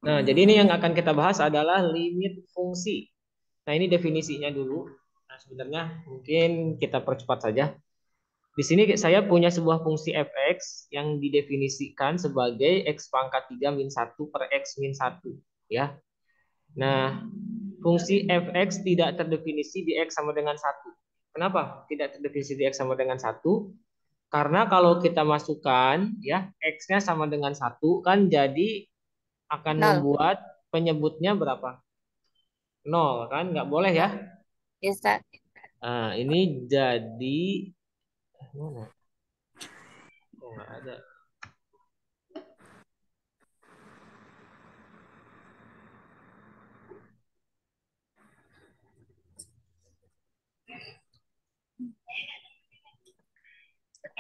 Nah, jadi ini yang akan kita bahas adalah limit fungsi. Nah, ini definisinya dulu. Nah, sebenarnya mungkin kita percepat saja. Di sini saya punya sebuah fungsi fx yang didefinisikan sebagai x pangkat 3 min 1 per x min 1. Ya. Nah, fungsi fx tidak terdefinisi di x sama dengan 1. Kenapa tidak terdefinisi di x sama dengan 1? Karena kalau kita masukkan ya x-nya sama dengan 1 kan jadi akan Nol. membuat penyebutnya berapa? Nol kan? Nggak boleh ya. Bisa. Nah, ini jadi mana? Oh, nggak ada.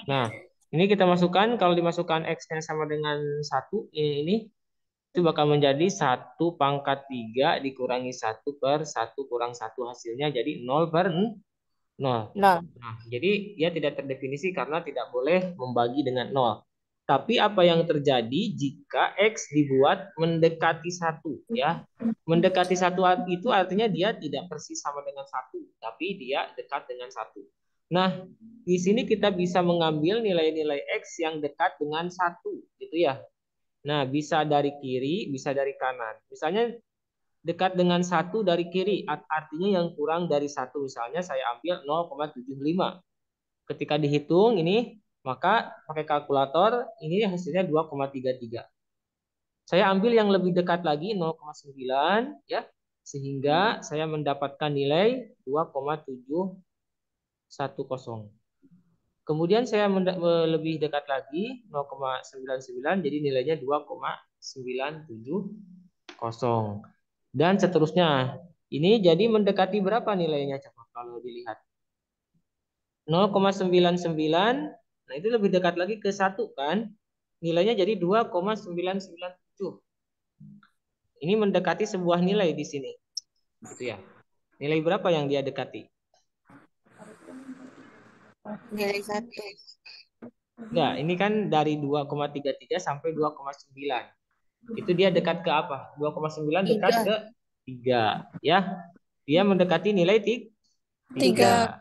Nah, ini kita masukkan kalau dimasukkan x-nya sama dengan 1 ini itu bakal menjadi 1 pangkat 3 dikurangi 1 per 1 kurang 1 hasilnya jadi 0 per 0. Nol. Nah, jadi dia tidak terdefinisi karena tidak boleh membagi dengan 0. Tapi apa yang terjadi jika X dibuat mendekati 1 ya? Mendekati 1 itu artinya dia tidak persis sama dengan 1, tapi dia dekat dengan 1. Nah, di sini kita bisa mengambil nilai-nilai X yang dekat dengan 1 gitu ya. Nah, bisa dari kiri, bisa dari kanan. Misalnya dekat dengan 1 dari kiri, artinya yang kurang dari 1. Misalnya saya ambil 0,75. Ketika dihitung ini, maka pakai kalkulator, ini hasilnya 2,33. Saya ambil yang lebih dekat lagi 0,9 ya, sehingga saya mendapatkan nilai 2,710. Kemudian saya lebih dekat lagi 0,99 jadi nilainya 2,970 dan seterusnya. Ini jadi mendekati berapa nilainya coba kalau dilihat? 0,99. Nah, itu lebih dekat lagi ke 1 kan? Nilainya jadi 2,997. Ini mendekati sebuah nilai di sini. Gitu ya. Nilai berapa yang dia dekati? Nilai satu. Enggak, ini kan dari 2,33 sampai 2,9. Itu dia dekat ke apa? 2,9 dekat Tiga. ke 3 ya. Dia mendekati nilai Tiga. 3.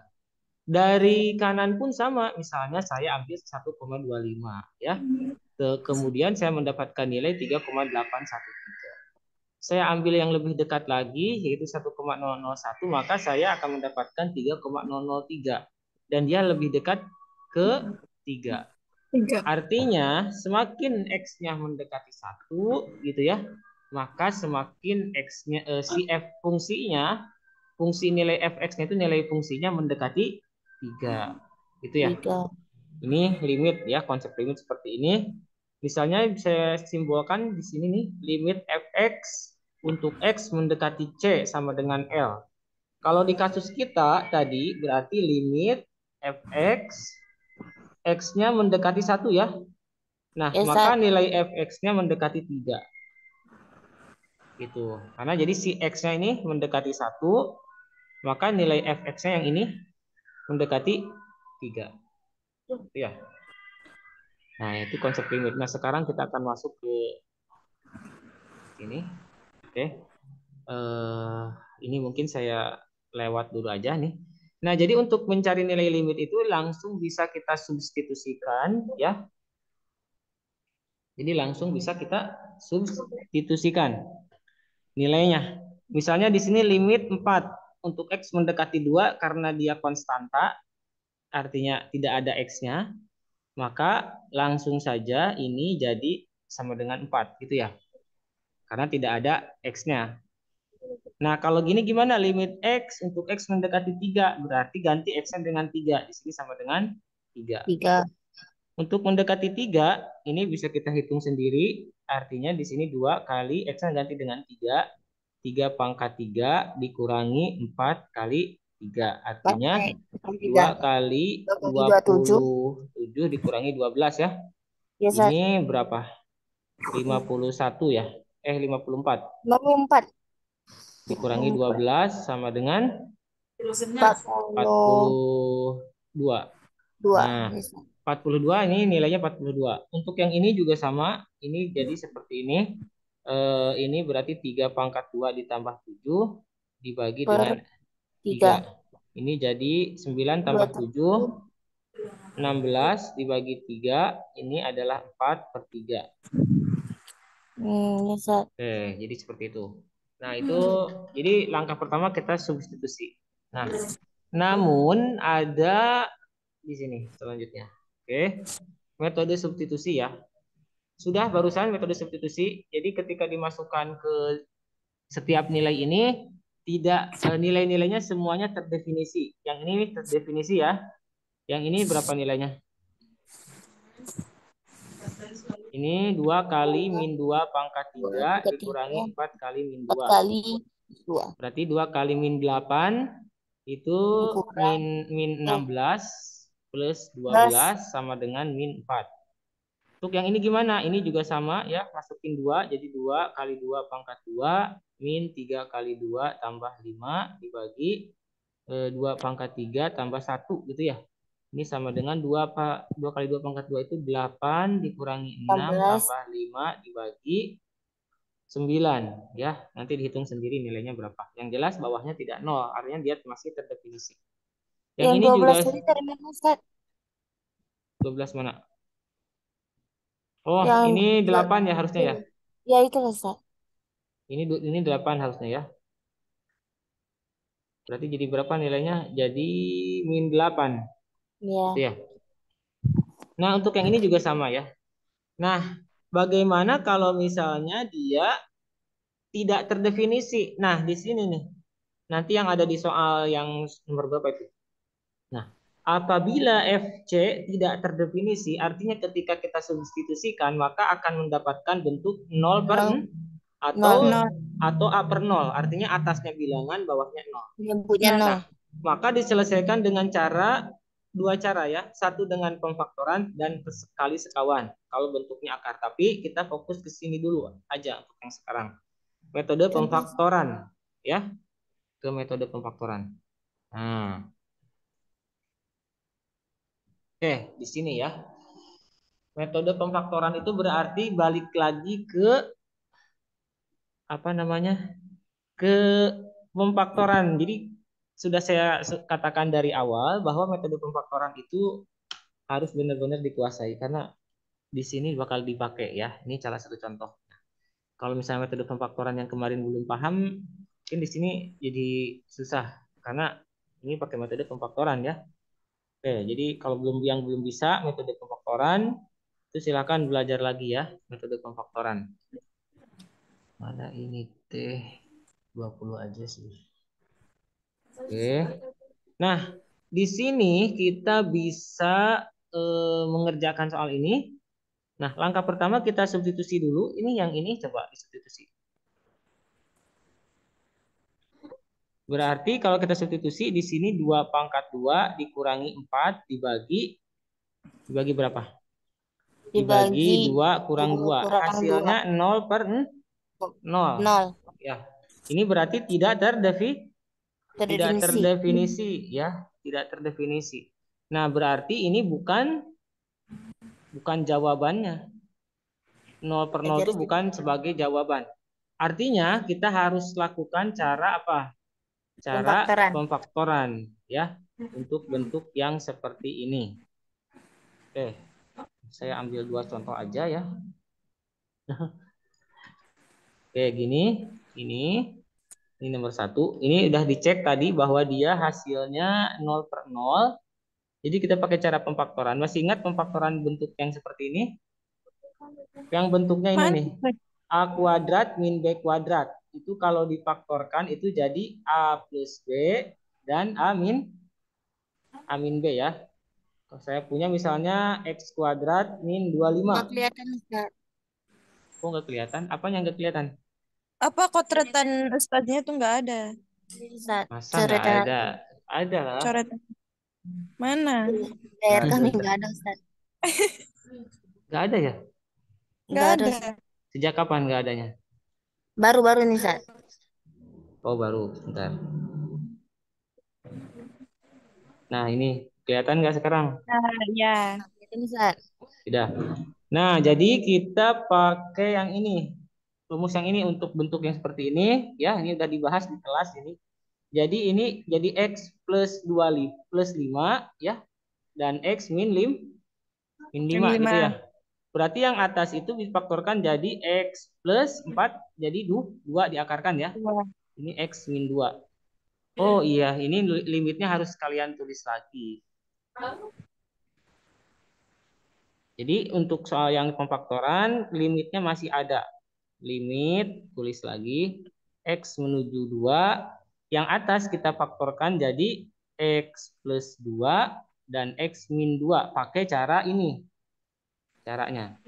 Dari kanan pun sama. Misalnya saya ambil 1,25 ya. Kemudian saya mendapatkan nilai 3,813. Saya ambil yang lebih dekat lagi yaitu 1,001 maka saya akan mendapatkan 3,003 dan dia lebih dekat ke 3. Tiga. Artinya semakin x-nya mendekati 1 gitu ya, maka semakin x-nya si f fungsinya, fungsi nilai fx-nya itu nilai fungsinya mendekati 3. Gitu ya. Tiga. Ini limit ya, konsep limit seperti ini. Misalnya saya simbolkan di sini nih, limit fx untuk x mendekati c sama dengan L. Kalau di kasus kita tadi berarti limit fx x-nya mendekati 1 ya. Nah, Ya, maka satu. nilai fx-nya mendekati 3 gitu. Karena jadi si x-nya ini mendekati 1, maka nilai fx-nya yang ini mendekati 3. Ya. Nah, itu konsep limit. Nah, sekarang kita akan masuk ke ini. Oke. Eh, ini mungkin saya lewat dulu aja nih. Nah, jadi untuk mencari nilai limit itu langsung bisa kita substitusikan ya. Jadi langsung bisa kita substitusikan nilainya. Misalnya di sini limit 4 untuk x mendekati 2 karena dia konstanta, artinya tidak ada x-nya, maka langsung saja ini jadi sama dengan 4 gitu ya. Karena tidak ada x-nya. Nah, kalau gini gimana limit x untuk x mendekati 3? Berarti ganti x-nya dengan 3. Di sini sama dengan 3. Tiga. Untuk mendekati 3, ini bisa kita hitung sendiri. Artinya di sini 2 kali x-nya ganti dengan 3. 3 pangkat 3 dikurangi 4 kali 3. Artinya Pakai tiga. 2 kali Dua kali dua dua tujuh. puluh tujuh dikurangi 12 ya. Ya, satu. Ini berapa? 51 ya. 54. 54. Dikurangi 12 sama dengan Empat puluh 42. dua. Nah, Ya, satu. 42 ini nilainya 42. Untuk yang ini juga sama, ini jadi seperti ini. Ini berarti 3 pangkat 2 ditambah 7 dibagi Per dengan 3. 3. Ini jadi 9 Dua tambah 7, tujuh. 16 dibagi 3. Ini adalah 4 per 3. Ya, Sat. Jadi seperti itu. Nah, itu jadi langkah pertama kita substitusi. Nah, namun ada di sini selanjutnya. Oke. Metode substitusi ya. Sudah barusan metode substitusi. Jadi ketika dimasukkan ke setiap nilai ini tidak nilai-nilainya semuanya terdefinisi. Yang ini terdefinisi ya. Yang ini berapa nilainya? Ini 2 kali min 2 pangkat 3 Pangkat 3. dikurangi 4 kali min 4 2. kali 2. Berarti 2 kali min 8 itu Dikurang min 16 plus 12 plus sama dengan min 4. Untuk yang ini gimana? Ini juga sama ya, masukin 2 jadi 2 kali 2 pangkat 2 min 3 kali 2 tambah 5 dibagi 2 pangkat 3 tambah 1 gitu ya. Ini sama dengan 2 kali 2 pangkat 2 itu 8 dikurangi 6 16. tambah 5 dibagi 9 ya. Nanti dihitung sendiri nilainya berapa. Yang jelas bawahnya tidak nol, artinya dia masih terdefinisi. Yang Yang ini 12 juga tadi dari mana, Sat? 12 mana? Oh, Yang ini dua- 8 ya harusnya ya. ya itu lah, Sat. Ini 8 harusnya ya. Berarti jadi berapa nilainya? Jadi min 8. Gitu Ya. ya. Nah, untuk yang ini juga sama ya. Nah, bagaimana kalau misalnya dia tidak terdefinisi? Nah, di sini nih. Nanti yang ada di soal yang nomor berapa itu? Nah, apabila FC tidak terdefinisi, artinya ketika kita substitusikan, maka akan mendapatkan bentuk 0 per Nol. n atau Nol. A per 0. Artinya atasnya bilangan, bawahnya 0. Menyebutnya Nah, 0. maka diselesaikan dengan dua cara ya. Satu dengan pemfaktoran dan sekali sekawan. Kalau bentuknya akar. Tapi kita fokus ke sini dulu aja untuk yang sekarang. Metode Contoh. pemfaktoran ya. Ke metode pemfaktoran. Nah, oke, di sini ya. Metode pemfaktoran itu berarti balik lagi ke apa namanya? Ke pemfaktoran. Jadi sudah saya katakan dari awal bahwa metode pemfaktoran itu harus benar-benar dikuasai karena di sini bakal dipakai ya. Ini salah satu contoh. Kalau misalnya metode pemfaktoran yang kemarin belum paham, mungkin di sini jadi susah karena ini pakai metode pemfaktoran ya. Oke, jadi kalau belum bisa metode pemfaktoran itu silakan belajar lagi ya metode pemfaktoran. Mana ini teh 20 aja sih. Oke. Nah, di sini kita bisa mengerjakan soal ini. Nah, langkah pertama kita substitusi dulu. Ini yang ini coba disubstitusi. Berarti kalau kita substitusi di sini 2 pangkat 2 dikurangi 4 dibagi berapa? Dibagi Dibagi 2 kurang 2 2. kurang 2. Hasilnya 0 per 0. 0. Ya. Ini berarti tidak Terdefinisi. terdefinisi ya, tidak terdefinisi. Nah, berarti ini bukan jawabannya. 0 per 0 Ajar itu bukan sebagai jawaban. Artinya kita harus lakukan cara apa? Cara pemfaktoran. pemfaktoran ya untuk bentuk yang seperti ini. Oke, saya ambil 2 contoh aja ya. Oke, ini nomor 1. Ini udah dicek tadi bahwa dia hasilnya 0 per 0. Jadi kita pakai cara pemfaktoran. Masih ingat pemfaktoran bentuk yang seperti ini? Yang bentuknya ini Mana? nih. A kuadrat min B kuadrat. Itu kalau difaktorkan itu jadi A plus B dan A min B ya. Kalau saya punya misalnya X kuadrat min 25. Nggak kelihatan, Ustaz. Kok nggak kelihatan? Apanya nggak kelihatan? Apa kotretan ustadznya tuh nggak ada? Ustaz. Masa nggak Coretan ada? Ada lah. Coretan mana? layar Nggak kami ada. nggak ada, Ustaz. Nggak ada ya? Nggak Nggak ada, ada. Ustaz. Sejak kapan nggak adanya? Baru-baru nih, Ustaz. Oh baru, bentar. Nah ini kelihatan nggak sekarang? Nah, ya. Ini, Ustaz. Tidak. Nah jadi kita pakai yang ini. rumus yang ini untuk bentuk yang seperti ini, ya, ini udah dibahas di kelas ini. Jadi ini jadi X plus 2 plus 5, ya, dan X min 5 gitu ya. Berarti yang atas itu difaktorkan jadi X plus 4, jadi 2 diakarkan ya. Ini X min 2. Oh iya, ini limitnya harus kalian tulis lagi. Jadi untuk soal yang pemfaktoran, limitnya masih ada. Limit, tulis lagi, X menuju 2. Yang atas kita faktorkan jadi X plus 2 dan X min 2. Pakai cara ini. Caranya.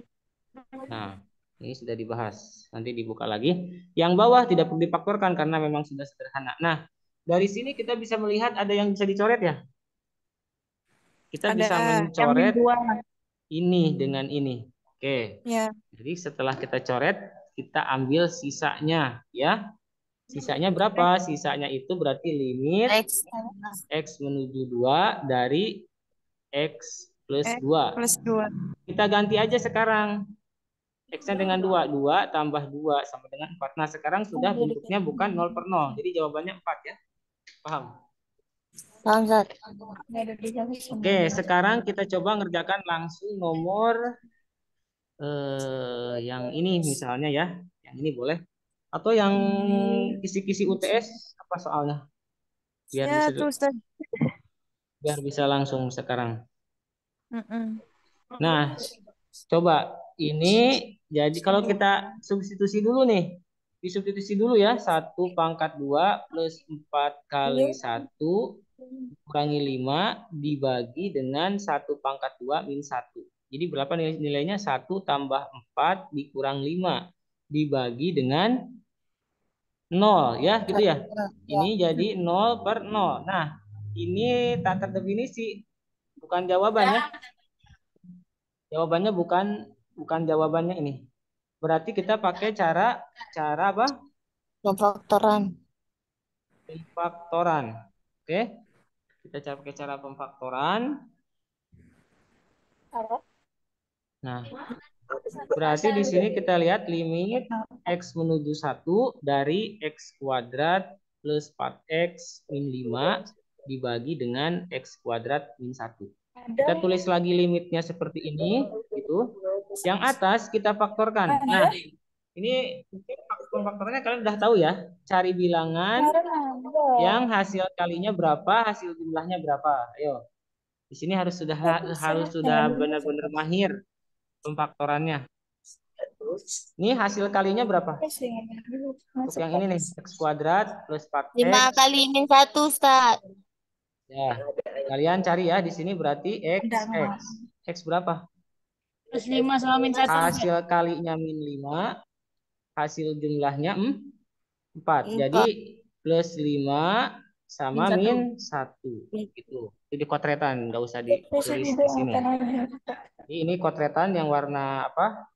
Nah, ini sudah dibahas. Nanti dibuka lagi. Yang bawah tidak perlu difaktorkan karena memang sudah sederhana. Nah, dari sini kita bisa melihat ada yang bisa dicoret ya. Kita Ada bisa yang mencoret dua. ini dengan ini. Oke. Ya. Jadi setelah kita coret, kita ambil sisanya ya. Sisanya berapa? Sisanya itu berarti limit X menuju 2 dari X plus 2. Plus 2. Kita ganti aja sekarang. X-nya dengan 2. 2 tambah 2 sama dengan 4. Nah, sekarang sudah bentuknya bukan 0 per 0. Jadi jawabannya 4 ya. Paham? Paham, Zat. Oke, sekarang kita coba ngerjakan langsung nomor yang ini misalnya ya. Yang ini boleh. Atau yang kisi-kisi UTS apa soalnya? Ya, tuh Ustaz. Biar bisa langsung sekarang. Mm-mm. Nah, coba ini jadi kalau kita substitusi dulu nih. Disubstitusi dulu ya. 1 pangkat 2 plus 4 kali 1 kurangi 5 dibagi dengan 1 pangkat 2 min 1. Jadi berapa nilainya? 1 tambah 4 dikurang 5 dibagi dengan 0 ya, gitu ya. Ini jadi 0 per 0. Nah, ini tak terdefinisi. Bukan jawabannya. Jawabannya bukan jawabannya ini. Berarti kita pakai cara apa? Pemfaktoran. Pemfaktoran. Oke. Kita pakai cara pemfaktoran. Nah, berarti di sini kita lihat limit X menuju 1 dari X kuadrat plus 4X min 5 dibagi dengan X kuadrat min 1. Kita tulis lagi limitnya seperti ini, gitu. Yang atas kita faktorkan. Nah, ini pemfaktorannya kalian udah tahu ya. Cari bilangan yang hasil kalinya berapa, hasil jumlahnya berapa. Ayo. Di sini harus sudah benar-benar mahir pemfaktorannya. Ini hasil kalinya berapa? Untuk yang ini nih, X kuadrat plus 4X. 5 kali min 1, Ustaz. Ya, kalian cari ya. Di sini berarti X. X berapa? Plus 5 sama min 1. Hasil kalinya min 5. Hasil jumlahnya 4. Jadi plus 5 sama min 1. Gitu. Itu di kotretan, nggak usah ditulis di sini. Ini kotretan yang warna apa?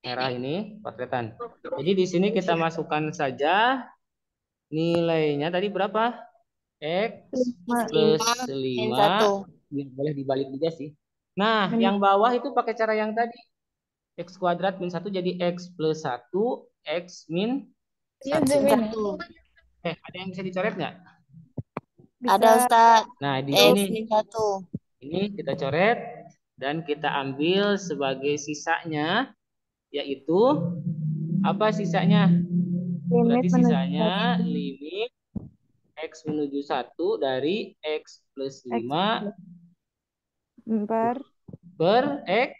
Merah ini, kotretan. Jadi di sini kita masukkan saja nilainya tadi berapa? X plus 5. Boleh dibalik juga sih. Nah, yang bawah itu pakai cara yang tadi. X kuadrat min 1 jadi X plus 1, X min 1. Ada yang bisa dicoret nggak? Ada, Ustaz. Nah, di X sini. min 1. Ini kita coret dan kita ambil sebagai sisanya, yaitu apa sisanya? Berarti sisanya limit X menuju 1 dari X plus 5 per X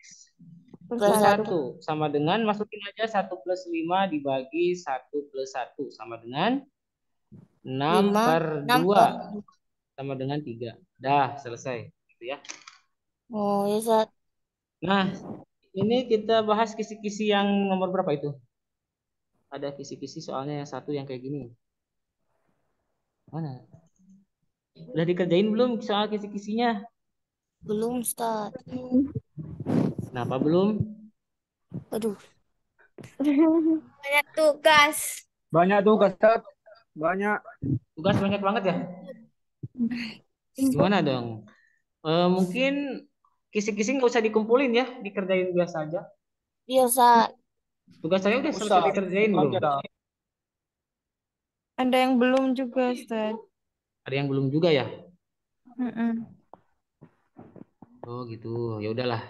plus 1 sama dengan, masukin aja 1 plus 5 dibagi 1 plus 1 sama dengan 6 per 2 sama dengan 3. Dah selesai gitu ya. Oh, ya, Ustaz. Nah, ini kita bahas kisi-kisi yang nomor berapa itu? Ada kisi-kisi soalnya yang satu yang kayak gini. Mana? Udah dikerjain belum soal kisi-kisinya? Belum, Ustaz. Kenapa belum? Aduh. Banyak tugas. Banyak tugas, Ustaz. Banyak. Tugas banyak banget ya? Gimana dong? Mungkin kisi-kisi nggak usah dikumpulin ya, dikerjain biasa aja. Iya, Ustaz. Tugas saya udah selesai Usah. dikerjain belum? Aja. Ada yang belum juga, Ustaz. Ada yang belum juga ya? Mm-mm. Oh gitu. Ya udahlah.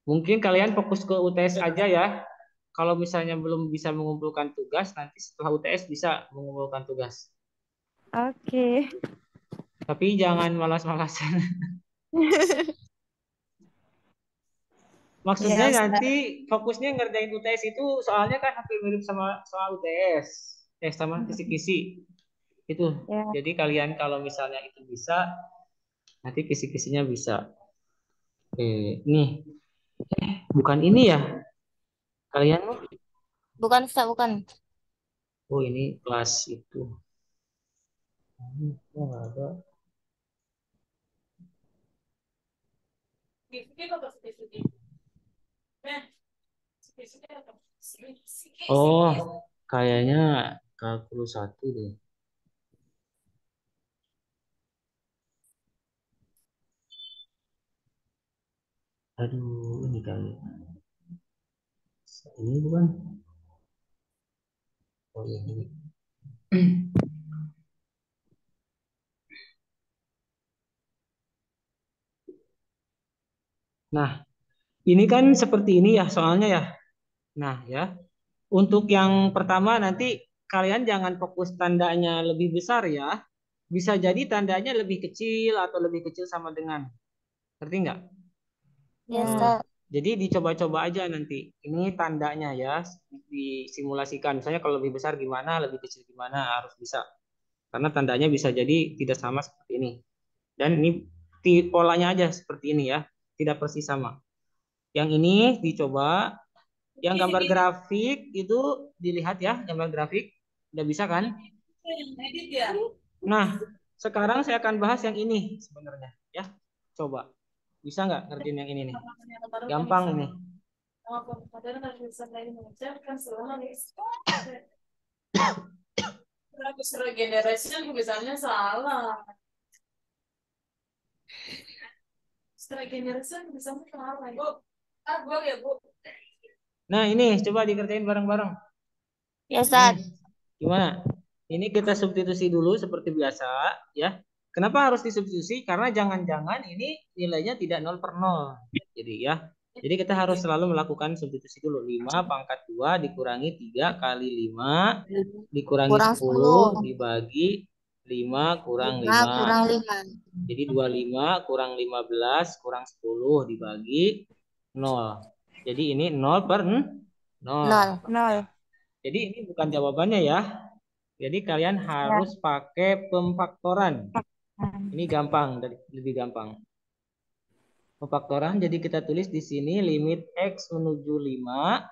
Mungkin kalian fokus ke UTS aja ya. Kalau misalnya belum bisa mengumpulkan tugas, nanti setelah UTS bisa mengumpulkan tugas. Oke. Tapi jangan malas-malasan. Maksudnya Ya, nanti Ustaz. fokusnya ngerjain UTS itu soalnya kan hampir mirip sama soal UTS. Sama Mm-mm. kisi-kisi. Itu. Ya. Jadi kalian kalau misalnya itu bisa, nanti kisi-kisinya bisa. Nih, bukan ini ya. Kalian, Bukan, Ustaz, bukan. oh ini kelas itu. Oh, nggak ada. Oh, kayaknya kalkulus 1 deh. Aduh, ini kali. Ini bukan. Oh, ini. Nah, ini kan seperti ini ya soalnya ya. Nah, ya. Untuk yang pertama nanti kalian jangan fokus tandanya lebih besar ya. Bisa jadi tandanya lebih kecil atau lebih kecil sama dengan. Ngerti nggak? Ya, Ya. Ustaz. Jadi dicoba-coba aja nanti. Ini tandanya ya, disimulasikan. Misalnya kalau lebih besar gimana, lebih kecil gimana, harus bisa. Karena tandanya bisa jadi tidak sama seperti ini. Dan ini polanya aja seperti ini ya, tidak persis sama. Yang ini dicoba, yang gambar grafik itu dilihat ya, gambar grafik. Udah bisa kan? Nah, sekarang saya akan bahas yang ini sebenarnya ya. Coba. Bisa nggak ngerjain yang ini nih? Gampang ini. misalnya salah. Regenerasi misalnya salah. Bu, Bu ya Bu. Nah, ini coba dikerjain bareng-bareng. Ya, Nih, Ustaz. gimana? Ini kita substitusi dulu seperti biasa ya. Kenapa harus disubstitusi? Karena jangan-jangan ini nilainya tidak 0/0. Jadi ya. Jadi kita harus selalu melakukan substitusi dulu. 5 pangkat 2 dikurangi 3 kali 5 dikurangi Kurang 10. 10 dibagi 5 kurang 5 5. kurang 5. Jadi 25 kurang 15 kurang 10 dibagi 0. Jadi ini 0/0. 0. 0. Jadi ini bukan jawabannya ya. Jadi kalian Ya. harus pakai pemfaktoran. Hmm. Ini gampang, lebih gampang. Pemfaktoran, jadi kita tulis di sini limit X menuju 5.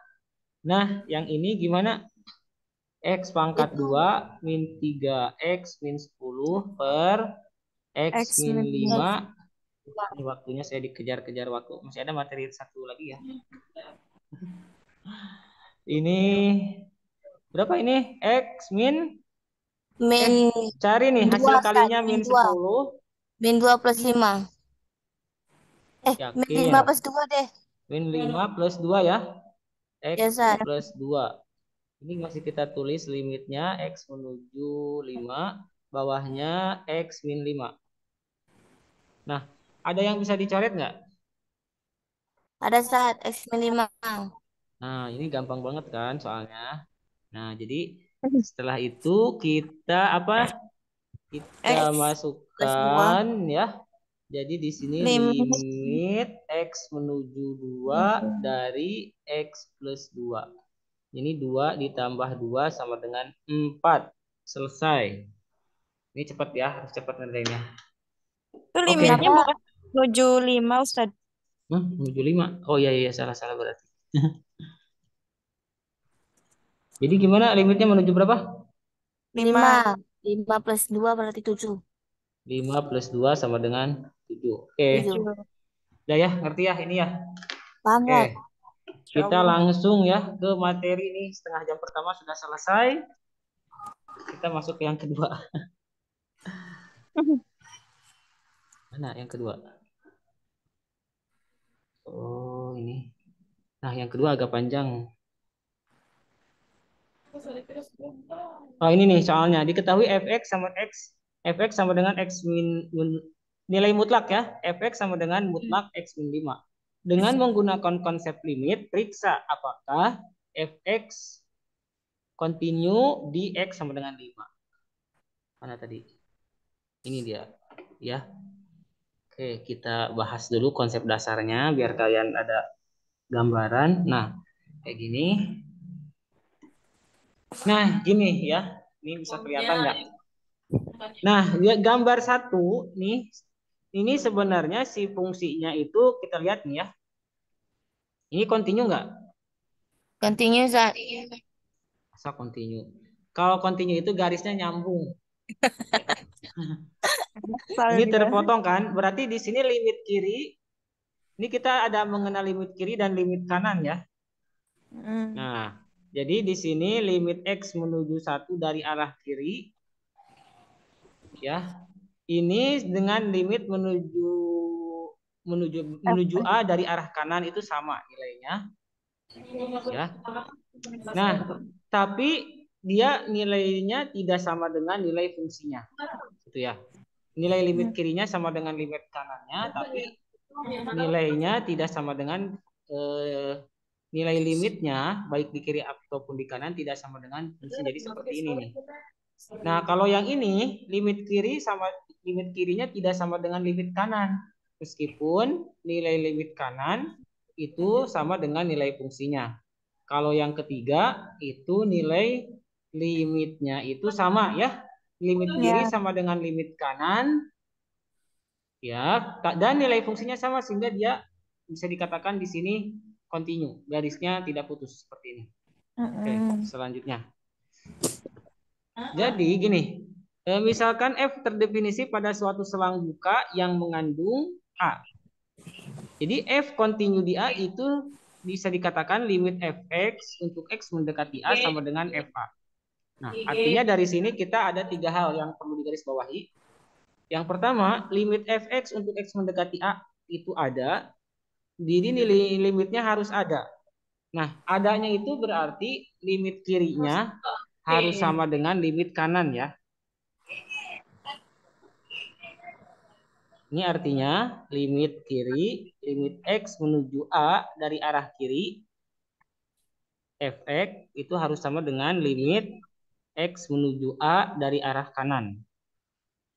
Nah, yang ini gimana? X pangkat Itu 2 min 3X min 10 per X X min min 5. Ini waktunya saya dikejar-kejar waktu. Masih ada materi satu lagi ya. Ini berapa ini? X min min cari nih 2, hasil Ustaz. kalinya Min min 2. 10. Min 2 plus 5. Min 5 Yakin? plus 2 deh. Min 5 plus 2 ya. Ya, X Ustaz. plus 2. Ini masih kita tulis limitnya X menuju 5. Bawahnya X min 5. Nah, ada yang bisa dicoret nggak? Ada, Ustaz. X min 5. Nah, ini gampang banget kan soalnya. Nah, jadi setelah itu kita apa? Kita X plus 2. masukkan ya. Jadi di sini limit limit X menuju 2 dari X plus 2. Ini 2 ditambah 2 sama dengan 4. Selesai. Ini cepat ya, harus cepat ngerjainnya. itu Oke. limitnya Kenapa? bukan menuju 5, Ustaz. Menuju 5. Oh iya, iya, salah berarti. Jadi gimana limitnya menuju berapa? 5. 5. 5 plus 2 berarti 7. 5 plus 2 sama dengan 7. Oke. 7. Udah ya, ngerti ya ini ya. Paham, Oke. Ustaz? Kita Insyaallah. langsung ya ke materi ini. Setengah jam pertama sudah selesai. Kita masuk ke yang kedua. Mana yang kedua? Oh, ini. Nah, yang kedua agak panjang. Oh, ini nih soalnya diketahui fx sama dengan x nilai mutlak ya. Fx sama dengan mutlak x min 5. Dengan menggunakan konsep limit, periksa apakah fx continue di x sama dengan 5. Mana tadi? Ini dia ya. Oke, kita bahas dulu konsep dasarnya biar kalian ada gambaran. Nah, kayak gini. Nah, gini ya. Ini bisa kelihatan nggak? Nah, gambar satu nih, ini sebenarnya si fungsinya itu kita lihat nih ya. Ini continue nggak? Continue, Zat. Masa continue? Kalau continue itu garisnya nyambung. Asal Ini dia. terpotong kan? Berarti di sini limit kiri. Ini kita ada mengenal limit kiri dan limit kanan ya. Hmm. Nah, jadi di sini limit x menuju 1 dari arah kiri ya. Ini dengan limit menuju A dari arah kanan itu sama nilainya ya. Nah, tapi dia nilainya tidak sama dengan nilai fungsinya. Gitu ya. Nilai limit kirinya sama dengan limit kanannya, tapi nilainya tidak sama dengan nilai limitnya baik di kiri ataupun di kanan tidak sama dengan fungsi. Jadi seperti ini nih. Nah, kalau yang ini limit kirinya tidak sama dengan limit kanan. Meskipun nilai limit kanan itu sama dengan nilai fungsinya. Kalau yang ketiga itu nilai limitnya itu sama ya. Limit kiri Ya. sama dengan limit kanan ya, dan nilai fungsinya sama sehingga dia bisa dikatakan di sini continue, garisnya tidak putus seperti ini. Oke, selanjutnya. Jadi gini, misalkan F terdefinisi pada suatu selang buka yang mengandung A. Jadi F continue di A itu bisa dikatakan limit fx untuk x mendekati A sama dengan fa. Nah, artinya dari sini kita ada 3 hal yang perlu digarisbawahi. Yang pertama, limit fx untuk x mendekati A itu ada. Jadi nilai limitnya harus ada. Nah, adanya itu berarti limit kirinya harus sama dengan limit kanan ya. Ini artinya limit kiri, limit x menuju A dari arah kiri, fx itu harus sama dengan limit x menuju A dari arah kanan.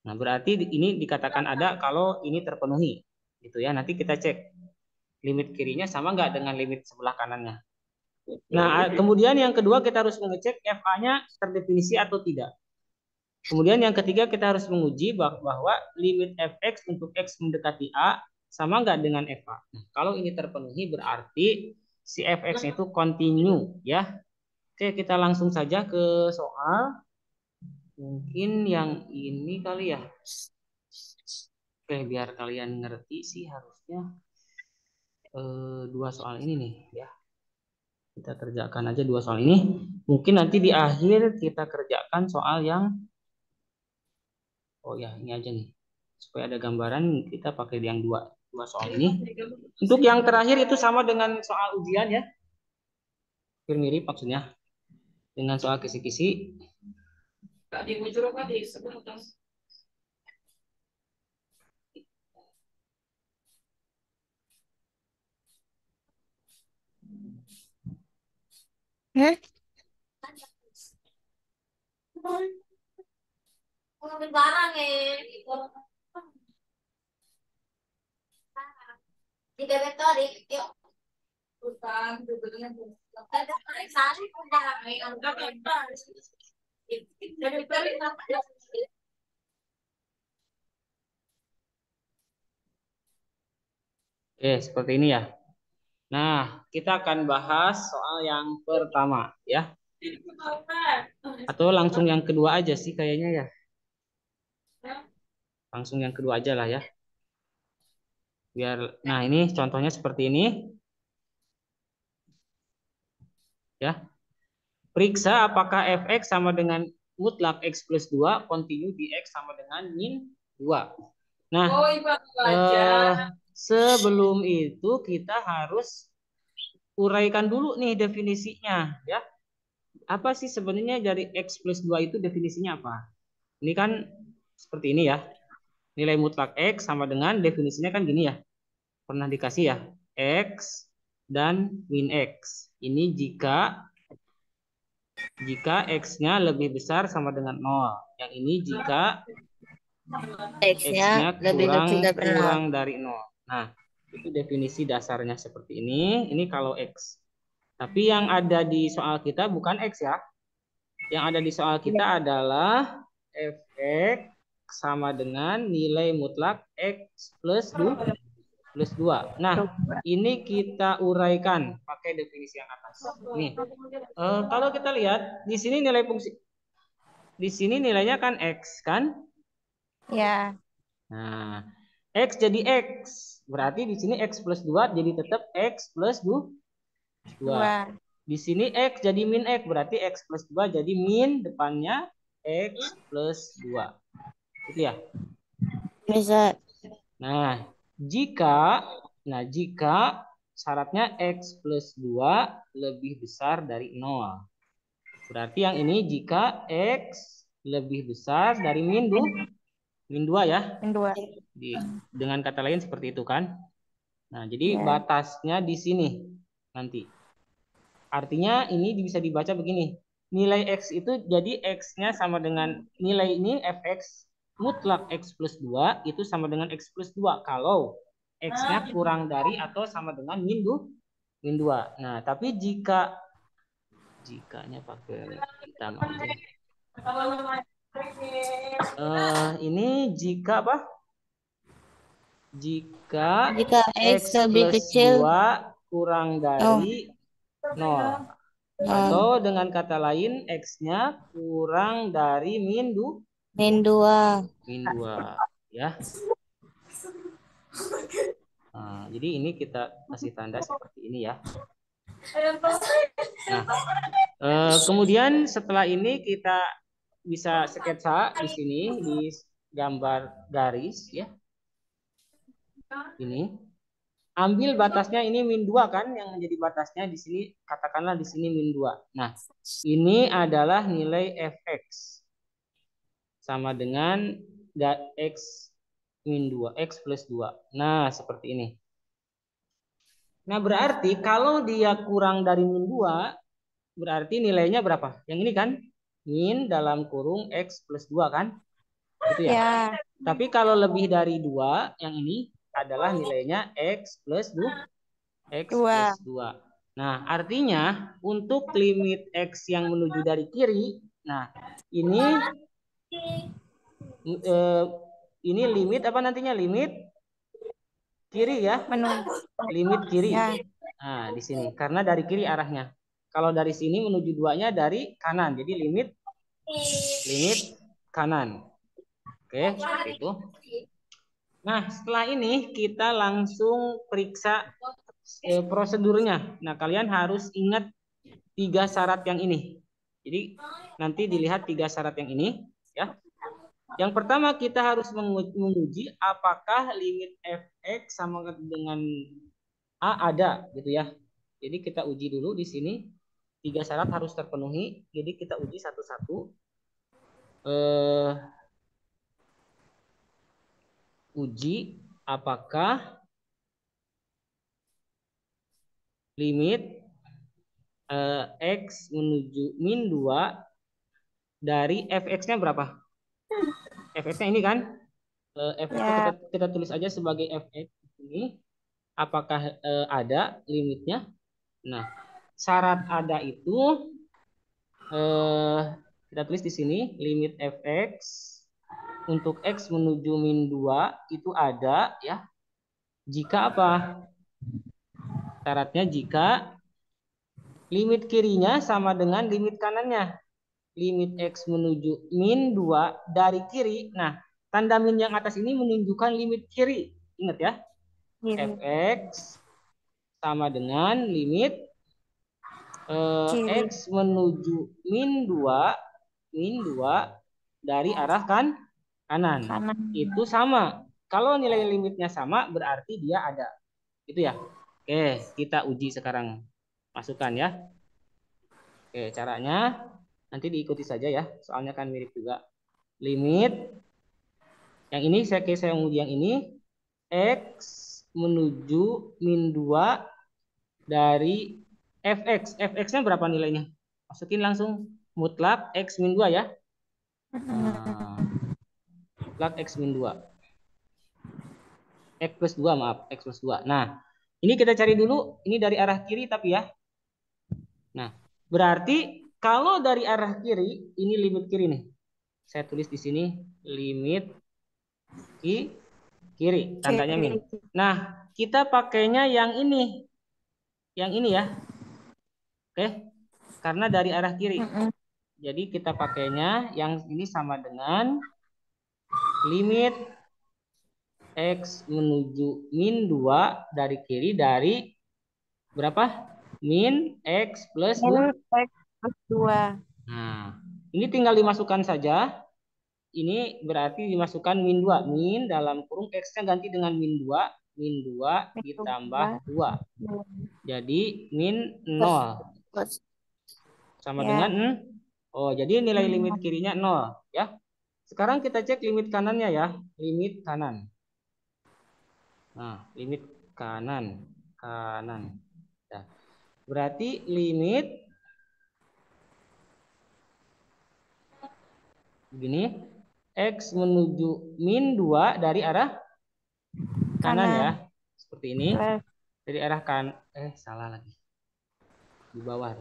Nah, berarti ini dikatakan ada kalau ini terpenuhi. Gitu ya, nanti kita cek. Limit kirinya sama nggak dengan limit sebelah kanannya. Nah, kemudian yang kedua kita harus mengecek FA-nya terdefinisi atau tidak. Kemudian yang ketiga kita harus menguji bahwa limit fx untuk x mendekati A sama nggak dengan FA. Nah, kalau ini terpenuhi berarti si fx itu continue ya. Oke, kita langsung saja ke soal. Mungkin yang ini kali ya. Oke, biar kalian ngerti sih harusnya 2 soal ini nih ya. Kita kerjakan aja 2 soal ini. Mungkin nanti di akhir kita kerjakan soal yang oh ya, ini aja nih. Supaya ada gambaran kita pakai yang dua soal ini. Untuk yang terakhir itu sama dengan soal ujian ya. Hampir mirip maksudnya. Dengan soal kisi-kisi. Ngambil barang di Bebek yuk. Bukan, sebetulnya ada sari udah Oke, seperti ini ya. Nah, kita akan bahas soal yang pertama ya. Atau langsung yang kedua aja sih kayaknya ya. Langsung yang kedua aja lah ya. Biar, nah ini contohnya seperti ini. Ya. Periksa apakah fx sama dengan mutlak x plus 2, continue di x sama dengan min 2. Nah, sebelum itu kita harus uraikan dulu nih definisinya ya. apa sih sebenarnya dari X plus 2 itu definisinya apa? Ini kan seperti ini ya. Nilai mutlak X sama dengan definisinya kan gini ya. Pernah dikasih ya. X dan min X. Ini jika X-nya lebih besar sama dengan 0. Yang ini jika X-nya X-nya lebih kecil dari 0. kurang dari 0. Nah, itu definisi dasarnya seperti ini. Ini kalau X. Tapi yang ada di soal kita bukan X ya. Yang ada di soal kita adalah Fx sama dengan nilai mutlak X plus 2. Nah, ini kita uraikan pakai definisi yang atas. Nih, kalau kita lihat di sini nilai fungsi, di sini nilainya kan X kan? Ya. Nah, X jadi X. Berarti di sini X plus 2 jadi tetap X plus 2. 2. Di sini X jadi min X. Berarti X plus 2 jadi min depannya X plus 2. Itu ya. Bisa. Nah, jika syaratnya X plus 2 lebih besar dari 0. Berarti yang ini jika X lebih besar dari min 2 ya. Min 2. Dengan kata lain seperti itu kan. Nah, jadi Ya. batasnya di sini nanti. Artinya ini bisa dibaca begini. Nilai X itu jadi X-nya sama dengan nilai ini Fx mutlak X plus 2 itu sama dengan X plus 2. Kalau X-nya kurang dari atau sama dengan min 2. Nah, tapi jikanya pakai hitam aja. Ini jika apa? Jika X lebih plus kecil 2 kurang dari 0. Atau dengan kata lain X-nya kurang dari min 2. min 2. Ya. Nah, jadi ini kita kasih tanda seperti ini ya. Nah, kemudian setelah ini kita bisa sketsa di sini di gambar garis ya. Ini. Ambil batasnya ini min 2 kan yang menjadi batasnya di sini katakanlah di sini min 2. Nah, ini adalah nilai Fx sama dengan X min 2, X plus 2. Nah, seperti ini. Nah, berarti kalau dia kurang dari min 2, berarti nilainya berapa? Yang ini kan? Min dalam kurung X plus 2 kan? Gitu ya? Ya. Tapi kalau lebih dari 2, yang ini adalah nilainya X plus 2. X plus 2. Nah, artinya untuk limit X yang menuju dari kiri, nah ini limit apa nantinya? Limit kiri ya? Limit kiri. Ya. Nah, di sini. Karena dari kiri arahnya. Kalau dari sini menuju 2-nya dari kanan. Jadi limit kanan. Oke, seperti itu. Nah, setelah ini kita langsung periksa prosedurnya. Nah, kalian harus ingat 3 syarat yang ini. Jadi nanti dilihat 3 syarat yang ini ya. Yang pertama kita harus menguji apakah limit Fx sama dengan A ada gitu ya. Jadi kita uji dulu di sini 3 syarat harus terpenuhi. Jadi kita uji satu-satu. Uji apakah limit X menuju min 2 dari Fx-nya berapa? Fx-nya ini kan? Fx kita tulis aja sebagai Fx ini. Apakah ada limitnya? Nah, syarat ada itu kita tulis di sini limit Fx untuk X menuju min 2 itu ada ya. Jika apa? Syaratnya jika limit kirinya sama dengan limit kanannya. Limit X menuju min 2 dari kiri. Nah, tanda min yang atas ini menunjukkan limit kiri. Ingat ya. Fx sama dengan limit X menuju min 2 dari arah kanan. Itu sama. Kalau nilai limitnya sama berarti dia ada. Itu ya. Oke, kita uji sekarang. Masukkan ya. Oke, caranya nanti diikuti saja ya. Soalnya kan mirip juga. Limit yang ini saya uji yang ini X menuju min 2 dari fx. Fx-nya berapa nilainya? Masukin langsung mutlak X min 2 ya. Nah, mutlak X min 2. X plus 2 maaf, X plus 2. Nah, ini kita cari dulu, ini dari arah kiri tapi ya. Nah, berarti kalau dari arah kiri, ini limit kiri nih. Saya tulis di sini limit kiri, tandanya min. Nah, kita pakainya yang ini. Yang ini ya. Oke. Karena dari arah kiri. Jadi kita pakainya yang ini sama dengan limit X menuju min 2 dari kiri dari berapa? Min X plus 2. X plus 2. Nah, ini tinggal dimasukkan saja. Ini berarti dimasukkan min 2. Min dalam kurung X-nya ganti dengan min 2. Min 2 ditambah 2. Jadi min 0. Sama dengan oh, jadi nilai limit kirinya 0 ya. Sekarang kita cek limit kanannya ya. Limit kanan. Nah, limit kanan. Kanan. Nah, berarti limit begini. X menuju min 2 dari arah kanan ya. Seperti ini. Dari arah salah lagi. Di bawah.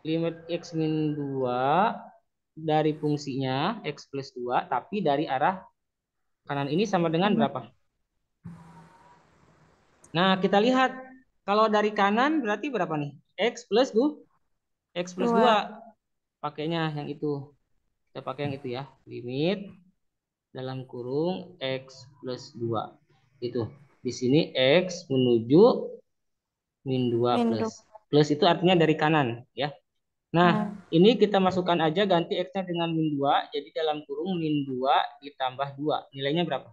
Limit X min 2 dari fungsinya X plus 2. Tapi dari arah kanan ini sama dengan berapa? Nah, kita lihat. Kalau dari kanan berarti berapa nih? X plus 2. X plus 2. Pakainya yang itu. Kita pakai yang itu ya. Limit dalam kurung X plus 2. Itu. Di sini X menuju min 2 plus. Plus itu artinya dari kanan ya. Nah, ini kita masukkan aja ganti X-nya dengan min 2. Jadi dalam kurung min 2 ditambah 2. Nilainya berapa?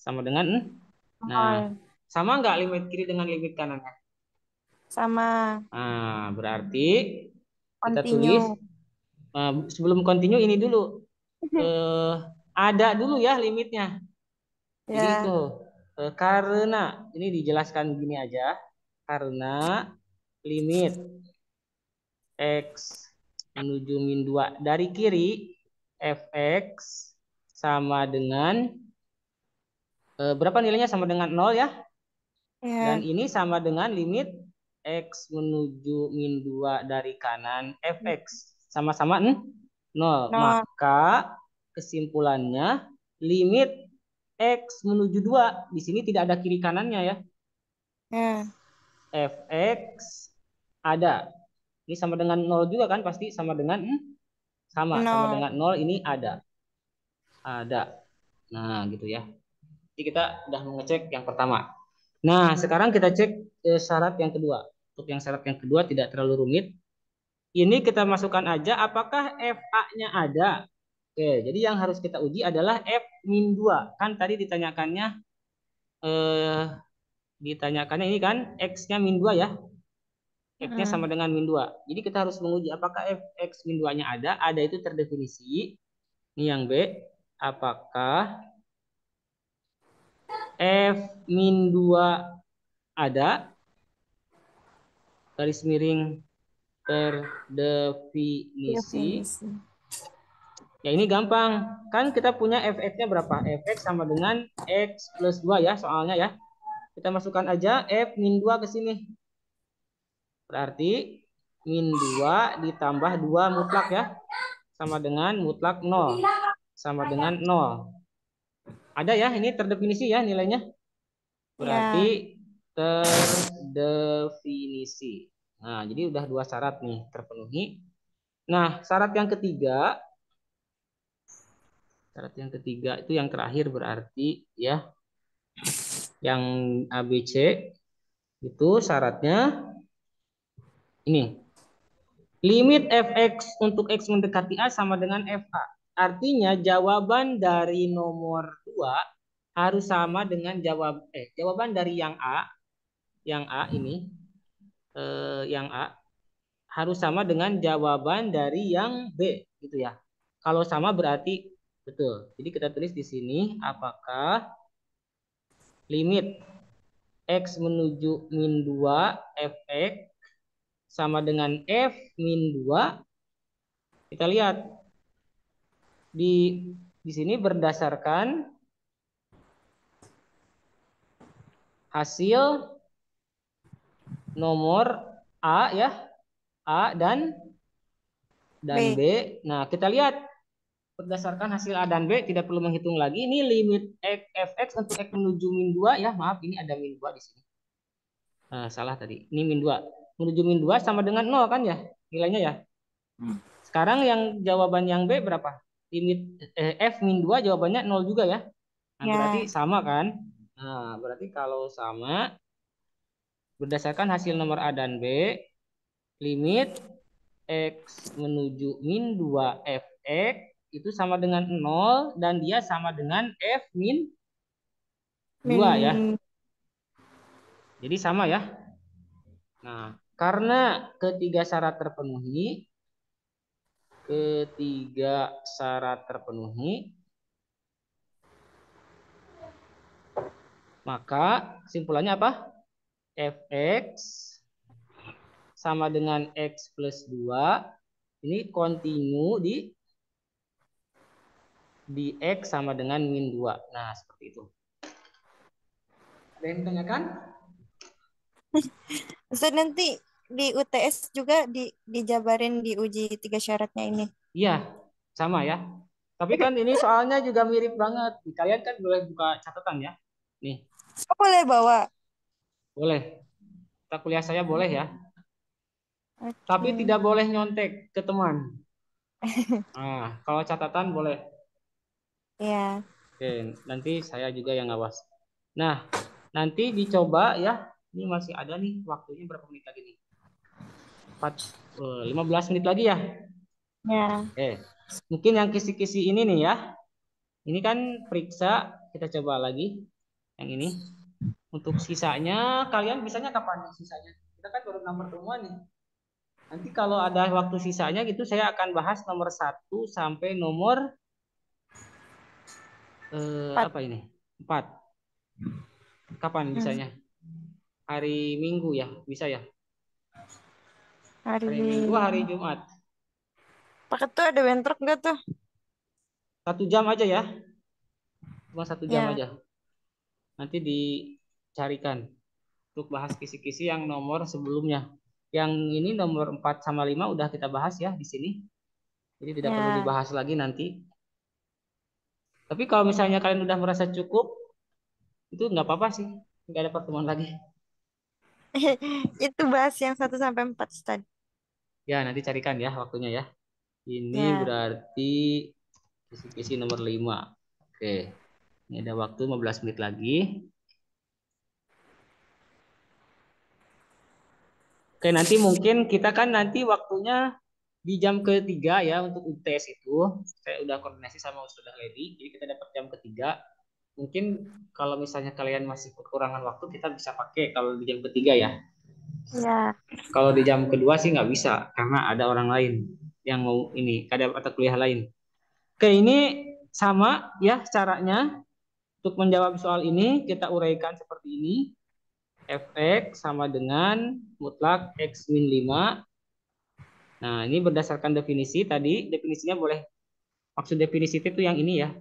Sama dengan nah, sama nggak limit kiri dengan limit kanannya? Sama. Nah, berarti kita tulis sebelum continue ini dulu. Ada dulu ya limitnya. Jadi itu karena ini dijelaskan gini aja. Karena limit X menuju min 2 dari kiri fx sama dengan berapa nilainya sama dengan 0 ya. Dan ini sama dengan limit X menuju min 2 dari kanan fx sama-sama 0. Maka kesimpulannya limit X menuju 2 di sini tidak ada kiri kanannya ya. Fx ada. Ini sama dengan 0 juga kan pasti sama dengan sama dengan 0 ini ada. Ada. Nah, gitu ya. Jadi kita udah mengecek yang pertama. Nah, sekarang kita cek syarat yang kedua. Untuk yang syarat yang kedua tidak terlalu rumit. Ini kita masukkan aja apakah FA-nya ada. Oke, jadi yang harus kita uji adalah F min 2. Kan tadi ditanyakannya ini kan X-nya min 2 ya. X-nya sama dengan min 2. Jadi kita harus menguji apakah X min 2-nya ada. Ada itu terdefinisi. Ini yang B. Apakah F min 2 ada? Garis miring terdefinisi. Ya ini gampang. Kan kita punya fx-nya berapa? Fx sama dengan X plus 2 ya soalnya ya. Kita masukkan aja F min 2 ke sini. Berarti min 2 ditambah 2 mutlak ya. Sama dengan mutlak 0. Sama dengan 0. Ada ya ini terdefinisi ya nilainya. Berarti terdefinisi. Nah, jadi udah 2 syarat nih terpenuhi. Nah, syarat yang ketiga. Syarat yang ketiga itu yang terakhir berarti ya. Yang ABC itu syaratnya ini. Limit fx untuk x mendekati A sama dengan fa. Artinya jawaban dari nomor 2 harus sama dengan jawaban dari yang A ini yang A harus sama dengan jawaban dari yang B gitu ya. Kalau sama berarti betul. Jadi kita tulis di sini apakah limit X menuju min 2 fx sama dengan F min 2. Kita lihat di sini berdasarkan hasil nomor A ya, A dan B. Nah, kita lihat berdasarkan hasil A dan B tidak perlu menghitung lagi. Ini limit fx untuk X menuju min 2 ya. Maaf, ini ada min 2 di sini. Salah tadi. Ini min 2. Menuju min 2 sama dengan 0 kan ya? Nilainya ya. Sekarang yang jawaban yang B berapa? Limit F min 2 jawabannya 0 juga ya. Nah, berarti sama kan? Nah, berarti kalau sama berdasarkan hasil nomor A dan B, limit X menuju min 2 fx itu sama dengan 0 dan dia sama dengan F min 2 ya. Jadi sama ya. Nah, karena ketiga syarat terpenuhi, maka kesimpulannya apa? Fx sama dengan X plus 2 ini kontinu di X sama dengan min 2. Nah, seperti itu. Ada yang ditanyakan? Ustaz, nanti di UTS juga dijabarin di uji 3 syaratnya ini. Iya, sama ya. Tapi kan ini soalnya juga mirip banget. Kalian kan boleh buka catatan ya. Nih. Oh, boleh bawa? Boleh. Kita kuliah saya boleh ya. Okay. Tapi tidak boleh nyontek ke teman. Nah, kalau catatan boleh. Iya. Oke, nanti saya juga yang ngawas. Nah, nanti dicoba ya. Ini masih ada nih waktunya berapa menit lagi nih? 15 menit lagi ya. Ya. Oke. Mungkin yang kisi-kisi ini nih ya. Ini kan periksa, kita coba lagi yang ini. Untuk sisanya kalian bisanya kapan nih sisanya? Kita kan baru 6 pertemuan nih. Nanti kalau ada waktu sisanya gitu saya akan bahas nomor 1 sampai nomor apa ini? 4. Kapan bisanya? Hari Minggu ya, bisa ya? Hari Minggu, hari Jumat. Paket tuh ada bentrok nggak tuh? 1 jam aja ya. Cuma 1 jam aja. Nanti dicarikan untuk bahas kisi-kisi yang nomor sebelumnya. Yang ini nomor 4 sama 5 udah kita bahas ya di sini. Jadi tidak perlu dibahas lagi nanti. Tapi kalau misalnya kalian udah merasa cukup, itu nggak apa-apa sih. Nggak ada pertemuan lagi. Itu bahas yang 1 sampai 4 tadi. Ya, nanti carikan ya waktunya ya. Ini berarti kisi-kisi nomor 5. Oke. Ini ada waktu 15 menit lagi. Oke, nanti mungkin kita kan nanti waktunya di jam ketiga ya untuk UTS itu. Saya udah koordinasi sama Ustazah Lady. Jadi kita dapat jam ketiga. Mungkin kalau misalnya kalian masih kekurangan waktu, kita bisa pakai kalau di jam ketiga ya. Ya. Kalau di jam kedua sih nggak bisa karena ada orang lain yang mau ini, ada mata kuliah lain. Oke, ini sama ya caranya. Untuk menjawab soal ini kita uraikan seperti ini. Fx sama dengan mutlak X min 5. Nah, ini berdasarkan definisi tadi. Definisinya boleh, maksud definisi itu yang ini ya.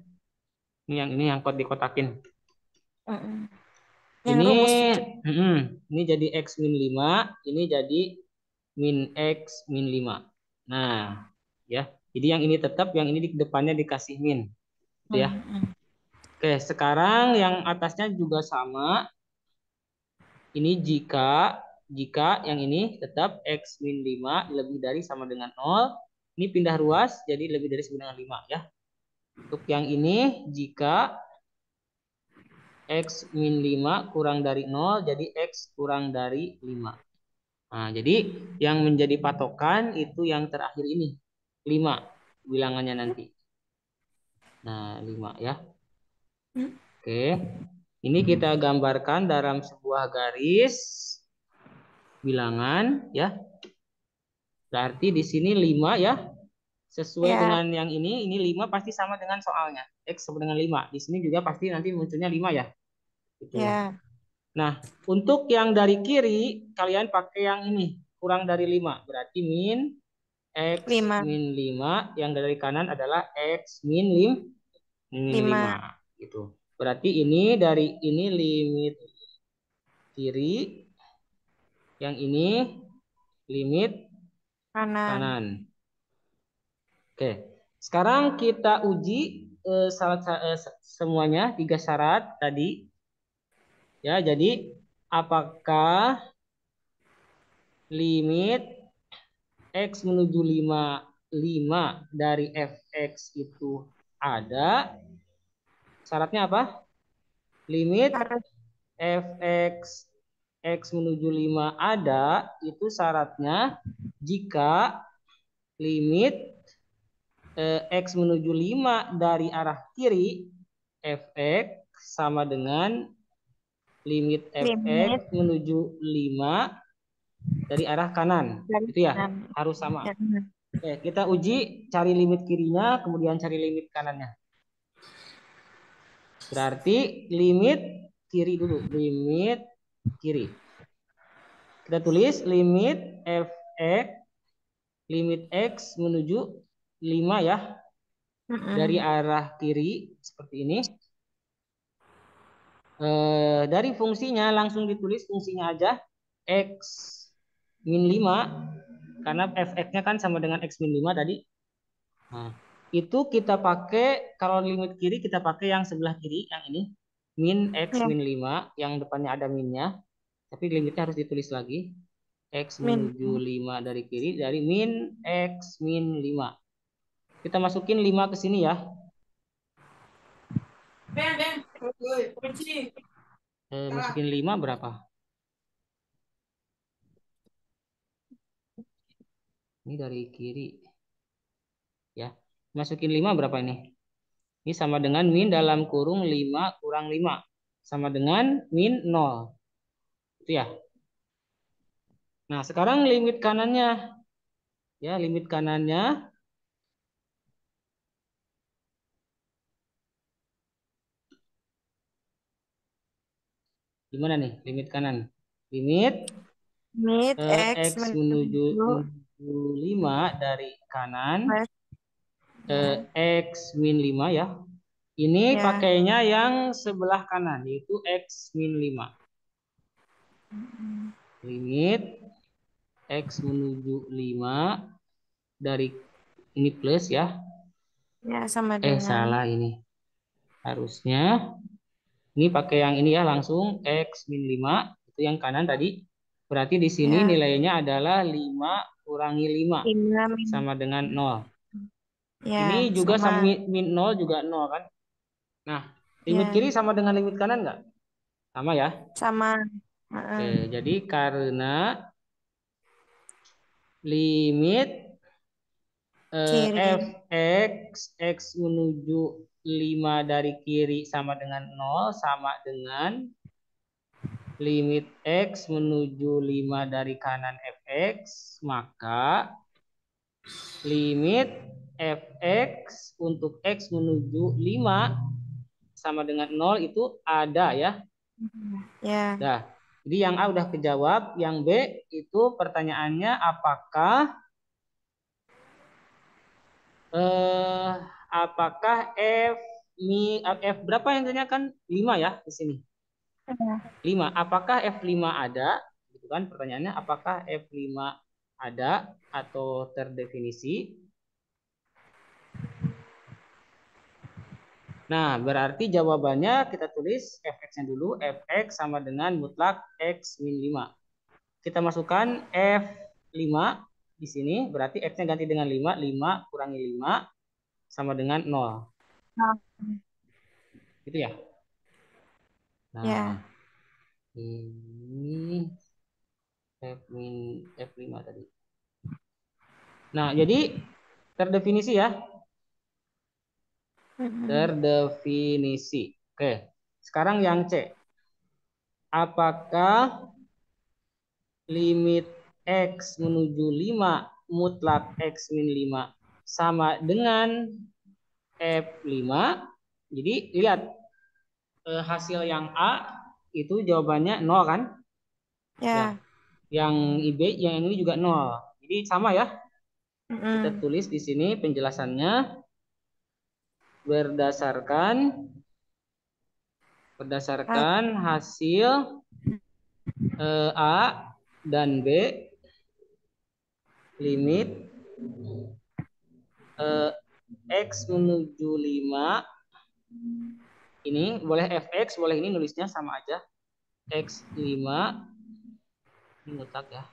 Ini yang dikotakin. Ini jadi X min 5, ini jadi min X min 5. Nah, ya. Jadi yang ini tetap, yang ini di depannya dikasih min. Gitu ya. Oke, sekarang yang atasnya juga sama. Ini jika yang ini tetap X min 5 lebih dari sama dengan 0. Ini pindah ruas jadi lebih dari sama dengan 5 ya. Untuk yang ini jika X min 5 kurang dari 0 jadi X kurang dari 5. Nah, jadi yang menjadi patokan itu yang terakhir ini. 5 bilangannya nanti. Nah, 5 ya. Oke. Ini kita gambarkan dalam sebuah garis bilangan ya. Berarti di sini 5 ya. Sesuai Ya, dengan yang ini 5 pasti sama dengan soalnya. X sama dengan 5. Di sini juga pasti nanti munculnya 5 ya. Gitu. ya. Nah, untuk yang dari kiri, kalian pakai yang ini. Kurang dari 5. Berarti min X 5. min 5. Yang dari kanan adalah X min 5. 5. Gitu. Berarti ini dari ini limit kiri. Yang ini limit Kanan. kanan. Oke, sekarang kita uji semuanya 3 syarat tadi. Ya, jadi apakah limit X menuju 5 dari fx itu ada? Syaratnya apa? Limit Harus fx X menuju 5 ada, itu syaratnya jika limit X menuju 5 dari arah kiri fx sama dengan limit limit fx menuju 5 dari arah kanan. dari Itu ya, kanan. harus sama. Ya. Oke, kita uji cari limit kirinya, kemudian cari limit kanannya. Berarti limit kiri dulu, limit kiri. Kita tulis limit fx, limit x menuju 5 ya, dari arah kiri seperti ini. Dari fungsinya langsung ditulis fungsinya aja x min 5 karena fx-nya kan sama dengan x min 5 tadi. Nah, itu kita pakai kalau limit kiri kita pakai yang sebelah kiri yang ini min x Ya. min 5 yang depannya ada minnya, tapi limitnya harus ditulis lagi x Min. menuju 5 dari kiri dari min x min 5. Kita masukin 5 ke sini ya. Masukin 5 berapa? Ini dari kiri. Ya. Masukin 5 berapa ini? Ini sama dengan min dalam kurung 5 kurang 5. Sama dengan min 0. Itu ya. Nah, sekarang limit kanannya. Ya, limit kanannya. Gimana nih limit kanan? Limit Limit X menuju 5 dari kanan. X min 5 ya. Ini Ya. pakainya yang sebelah kanan, yaitu X min 5. Limit X menuju 5 dari ini plus ya. Ya, sama dengan. Salah ini. Harusnya ini pakai yang ini ya langsung X min 5. Itu yang kanan tadi. Berarti di sini Ya. nilainya adalah 5 kurangi 5. 5 min. Sama dengan 0. Ya, Ini juga sama sama. min 0 juga 0 kan. Nah, limit Ya. kiri sama dengan limit kanan nggak? Sama ya. Sama. Oke, jadi karena limit Kiri. fx x menuju 5 dari kiri sama dengan 0 sama dengan limit x menuju 5 dari kanan fx, maka limit fx untuk x menuju 5 sama dengan 0 itu ada ya. Ya. Nah, jadi yang A udah kejawab, yang B itu pertanyaannya apakah F berapa yang ditanyakan? 5 ya di sini. 5. Apakah F5 ada? Gitu kan pertanyaannya, apakah F5 ada atau terdefinisi? Nah, berarti jawabannya kita tulis fx-nya dulu, fx sama dengan mutlak x min 5. Kita masukkan F5 di sini, berarti X-nya ganti dengan 5, 5 kurangi 5 sama dengan 0. Gitu ya? Nah, Ya. ini F5 tadi. Nah, jadi terdefinisi ya. Terdefinisi. Oke, sekarang yang C. Apakah limit X menuju 5 mutlak X min 5 sama dengan F5. Jadi lihat hasil yang A itu jawabannya 0 kan? Ya. Yang IB yang ini juga 0. Jadi sama ya. Kita Mm-mm. tulis di sini penjelasannya berdasarkan hasil A dan B limit X menuju 5 ini boleh fx, boleh ini nulisnya sama aja X5 ini mutlak ya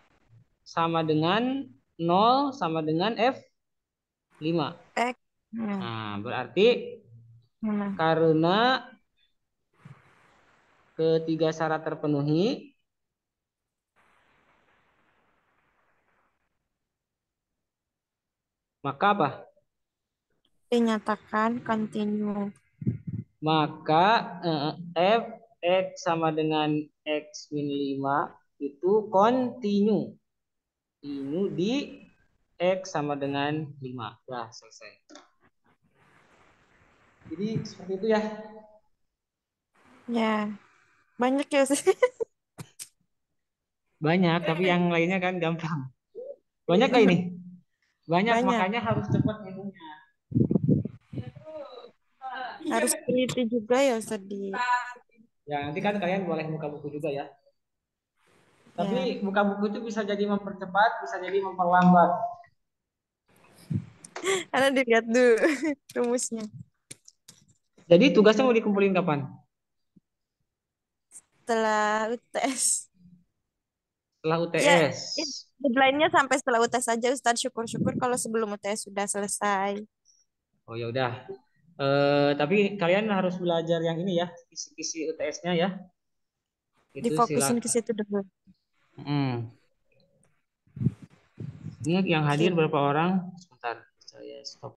sama dengan 0 sama dengan F5. X. Nah, berarti Nah. karena ketiga syarat terpenuhi maka apa? Dinyatakan continue. Maka fx sama dengan X min 5 itu continue di X sama dengan 5. Ya, selesai. Jadi seperti itu ya. Ya. Banyak ya. Banyak, tapi yang lainnya kan gampang. Banyak gak ini? Banyak, Banyak. makanya harus cepat ngitungnya. Harus teliti juga ya Ustaz di. Ya, nanti kan kalian boleh buka buku juga ya. Tapi buka buku itu bisa jadi mempercepat, bisa jadi memperlambat. Karena dilihat dulu rumusnya. Jadi tugasnya mau dikumpulin kapan? Setelah UTS. Setelah Ya, UTS. deadline-nya sampai setelah UTS saja Ustaz. Syukur-syukur kalau sebelum UTS sudah selesai. Oh ya udah. Tapi kalian harus belajar yang ini ya, kisi-kisi UTS-nya ya. Itu Difokusin ke silakan. situ dulu. Ini yang hadir berapa orang? Sebentar, saya stop.